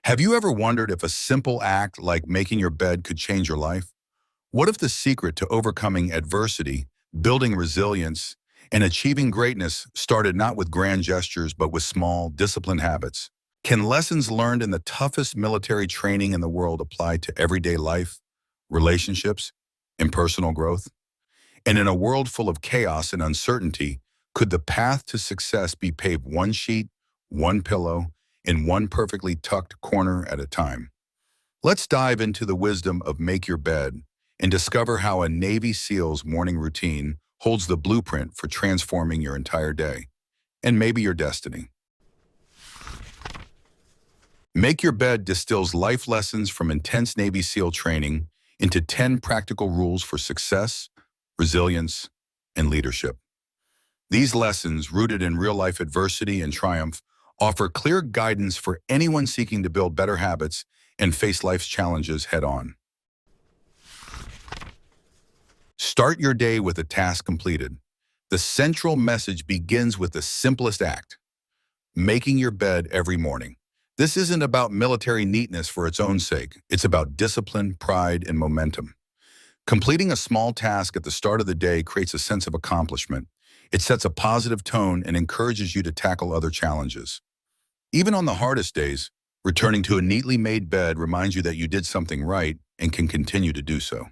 Have you ever wondered if a simple act like making your bed could change your life? What if the secret to overcoming adversity, building resilience, and achieving greatness started not with grand gestures but with small, disciplined habits? Can lessons learned in the toughest military training in the world apply to everyday life, relationships, and personal growth? And in a world full of chaos and uncertainty, could the path to success be paved one sheet, one pillow, in one perfectly tucked corner at a time? Let's dive into the wisdom of Make Your Bed and discover how a Navy SEAL's morning routine holds the blueprint for transforming your entire day, and maybe your destiny. Make Your Bed distills life lessons from intense Navy SEAL training into 10 practical rules for success, resilience, and leadership. These lessons, rooted in real-life adversity and triumph, offer clear guidance for anyone seeking to build better habits and face life's challenges head-on. Start your day with a task completed. The central message begins with the simplest act: making your bed every morning. This isn't about military neatness for its own sake. It's about discipline, pride, and momentum. Completing a small task at the start of the day creates a sense of accomplishment. It sets a positive tone and encourages you to tackle other challenges. Even on the hardest days, returning to a neatly made bed reminds you that you did something right and can continue to do so.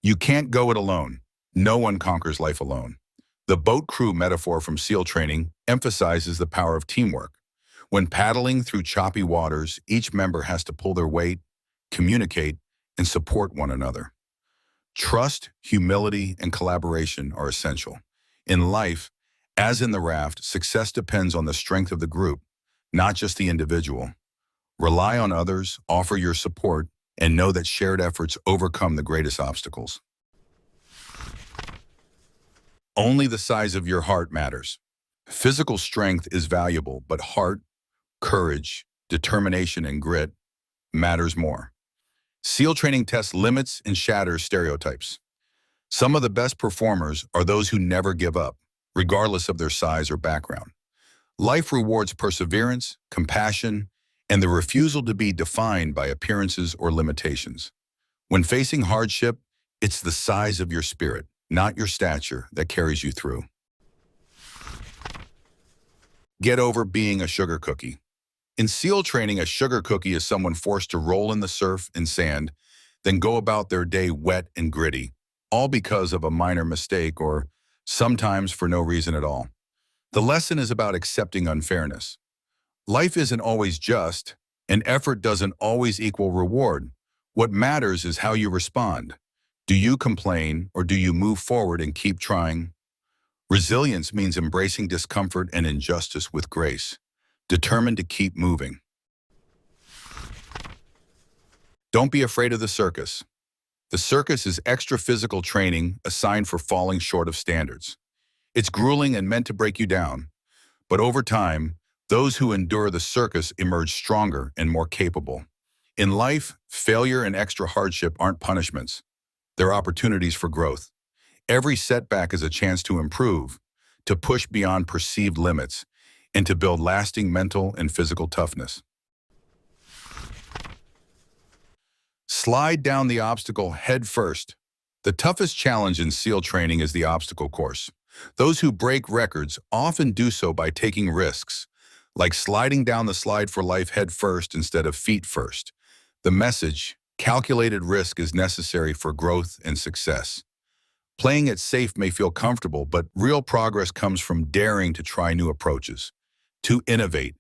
You can't go it alone. No one conquers life alone. The boat crew metaphor from SEAL training emphasizes the power of teamwork. When paddling through choppy waters, each member has to pull their weight, communicate, and support one another. Trust, humility, and collaboration are essential. In life, as in the raft, success depends on the strength of the group, not just the individual. Rely on others, offer your support, and know that shared efforts overcome the greatest obstacles. Only the size of your heart matters. Physical strength is valuable, but heart, courage, determination, and grit matters more. SEAL training tests limits and shatters stereotypes. Some of the best performers are those who never give up, regardless of their size or background. Life rewards perseverance, compassion, and the refusal to be defined by appearances or limitations. When facing hardship, it's the size of your spirit, not your stature, that carries you through. Get over being a sugar cookie. In SEAL training, a sugar cookie is someone forced to roll in the surf and sand, then go about their day wet and gritty, all because of a minor mistake or sometimes for no reason at all. The lesson is about accepting unfairness. Life isn't always just, and effort doesn't always equal reward. What matters is how you respond. Do you complain, or do you move forward and keep trying? Resilience means embracing discomfort and injustice with grace, determined to keep moving. Don't be afraid of the circus. The circus is extra physical training assigned for falling short of standards. It's grueling and meant to break you down, but over time, those who endure the circus emerge stronger and more capable. In life, failure and extra hardship aren't punishments. They're opportunities for growth. Every setback is a chance to improve, to push beyond perceived limits, and to build lasting mental and physical toughness. Slide down the obstacle head first. The toughest challenge in SEAL training is the obstacle course. Those who break records often do so by taking risks, like sliding down the slide for life head first instead of feet first. The message: calculated risk is necessary for growth and success. Playing it safe may feel comfortable, but real progress comes from daring to try new approaches, to innovate,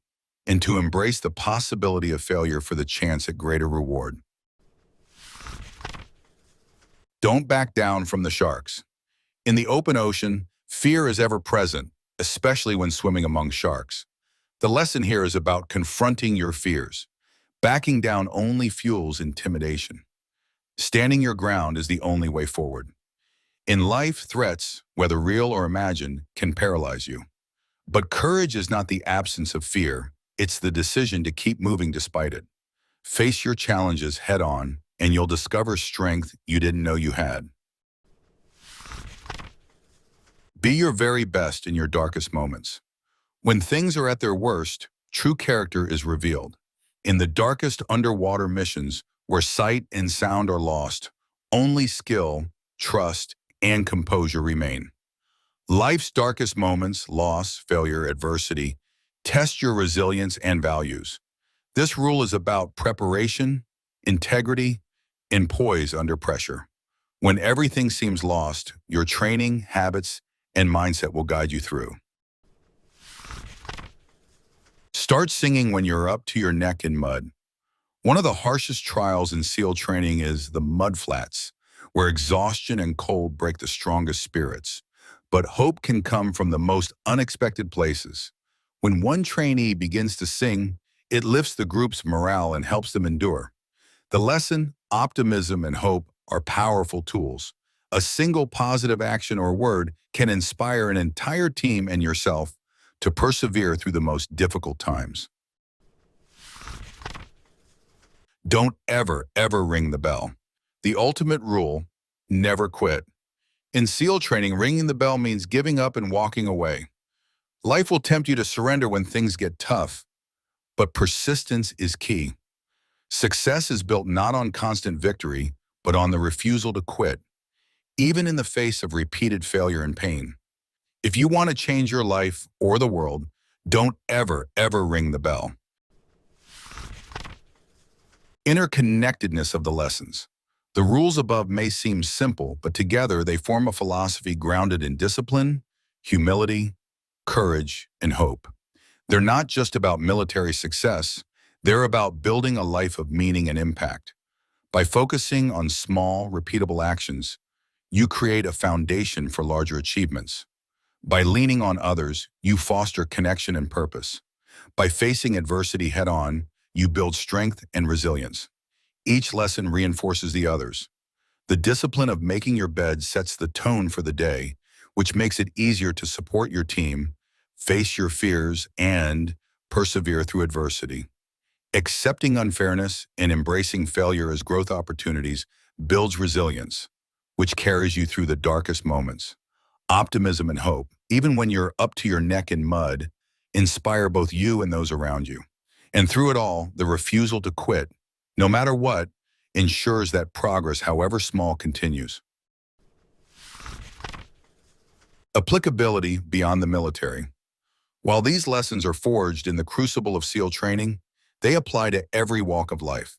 and to embrace the possibility of failure for the chance at greater reward. Don't back down from the sharks. In the open ocean, fear is ever present, especially when swimming among sharks. The lesson here is about confronting your fears. Backing down only fuels intimidation. Standing your ground is the only way forward. In life, threats, whether real or imagined, can paralyze you. But courage is not the absence of fear, it's the decision to keep moving despite it. Face your challenges head on, and you'll discover strength you didn't know you had. Be your very best in your darkest moments. When things are at their worst, true character is revealed. In the darkest underwater missions, where sight and sound are lost, only skill, trust, and composure remain. Life's darkest moments, loss, failure, adversity, test your resilience and values. This rule is about preparation, integrity, and poise under pressure. When everything seems lost, your training, habits, and mindset will guide you through. Start singing when you're up to your neck in mud. One of the harshest trials in SEAL training is the mud flats, where exhaustion and cold break the strongest spirits. But hope can come from the most unexpected places. When one trainee begins to sing, it lifts the group's morale and helps them endure. The lesson, optimism, and hope are powerful tools. A single positive action or word can inspire an entire team and yourself to persevere through the most difficult times. Don't ever ring the bell. The ultimate rule, never quit. In SEAL training, ringing the bell means giving up and walking away. Life will tempt you to surrender when things get tough, but persistence is key. Success is built not on constant victory, but on the refusal to quit, even in the face of repeated failure and pain. If you want to change your life or the world, don't ever ring the bell. Interconnectedness of the lessons. The rules above may seem simple, but together they form a philosophy grounded in discipline, humility, courage, and hope. They're not just about military success, they're about building a life of meaning and impact. By focusing on small, repeatable actions, you create a foundation for larger achievements. By leaning on others, you foster connection and purpose. By facing adversity head-on, you build strength and resilience. Each lesson reinforces the others. The discipline of making your bed sets the tone for the day, which makes it easier to support your team, face your fears, and persevere through adversity. Accepting unfairness and embracing failure as growth opportunities builds resilience, which carries you through the darkest moments. Optimism and hope, even when you're up to your neck in mud, inspire both you and those around you. And through it all, the refusal to quit, no matter what, ensures that progress, however small, continues. Applicability beyond the military. While these lessons are forged in the crucible of SEAL training, they apply to every walk of life.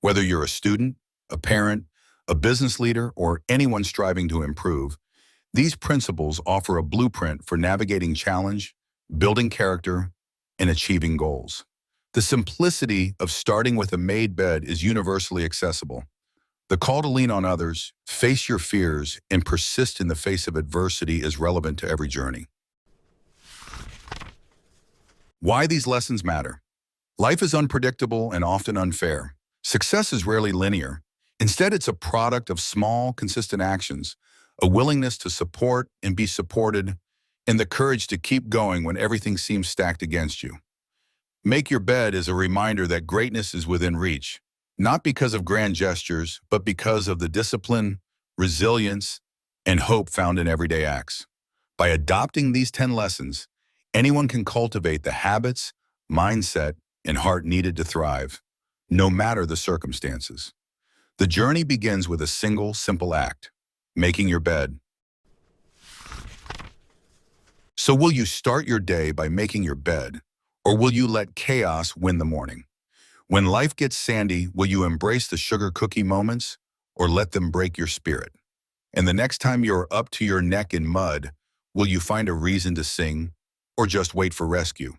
Whether you're a student, a parent, a business leader, or anyone striving to improve, these principles offer a blueprint for navigating challenge, building character, and achieving goals. The simplicity of starting with a made bed is universally accessible. The call to lean on others, face your fears, and persist in the face of adversity is relevant to every journey. Why these lessons matter. Life is unpredictable and often unfair. Success is rarely linear. Instead, it's a product of small, consistent actions, a willingness to support and be supported, and the courage to keep going when everything seems stacked against you. Make your bed is a reminder that greatness is within reach, not because of grand gestures, but because of the discipline, resilience, and hope found in everyday acts. By adopting these 10 lessons, anyone can cultivate the habits, mindset, and heart needed to thrive, no matter the circumstances. The journey begins with a single, simple act, making your bed. So will you start your day by making your bed, or will you let chaos win the morning? When life gets sandy, will you embrace the sugar cookie moments, or let them break your spirit? And the next time you're up to your neck in mud, will you find a reason to sing, or just wait for rescue?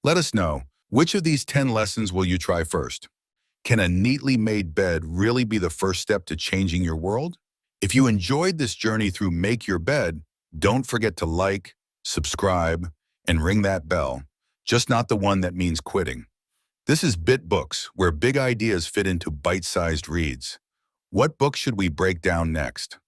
Let us know, which of these 10 lessons will you try first? Can a neatly made bed really be the first step to changing your world? If you enjoyed this journey through Make Your Bed, don't forget to like, subscribe, and ring that bell, just not the one that means quitting. This is Bit Books, where big ideas fit into bite-sized reads. What book should we break down next?